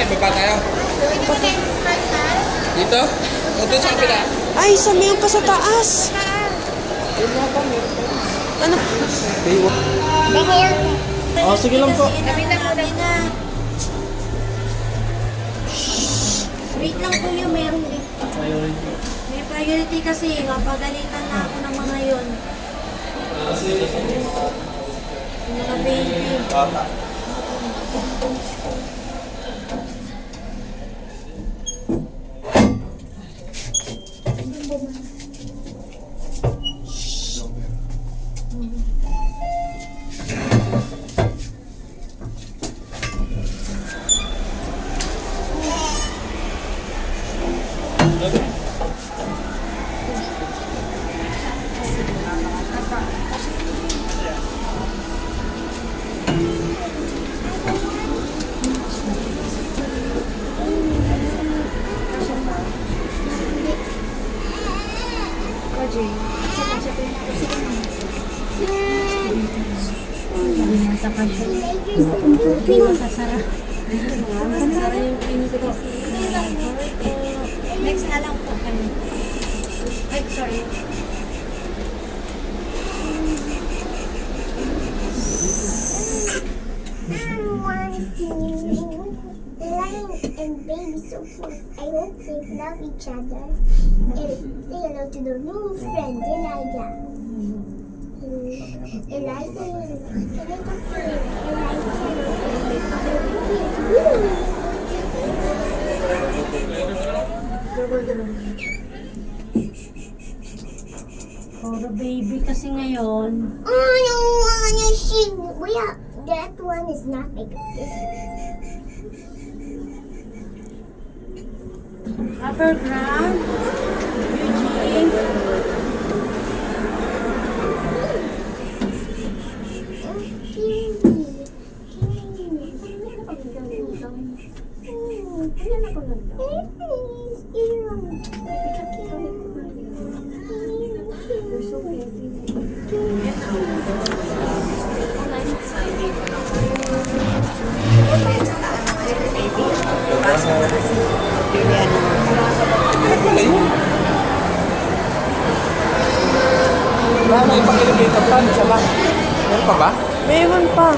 Baba tayo. Dito? O doon sa kapila? Ay, sa mayon pa sa taas. Ano? Oh, sige lang po. Wait lang po yung meron din. May priority kasi, mapagalitan na ako ng mga yun. Mga baby. Next na lang po kami. Ay, sorry. Lion and baby so cute. I hope they love each other. And say hello to the new friend, Elijah. Eliza, can I talk to Puro baby kasi ngayon. Oh no, she. That one is not big. Upper ground. Eugene. Wala may pang-elevator plan. Isa lang. Meron pa ba? Mayroon pa.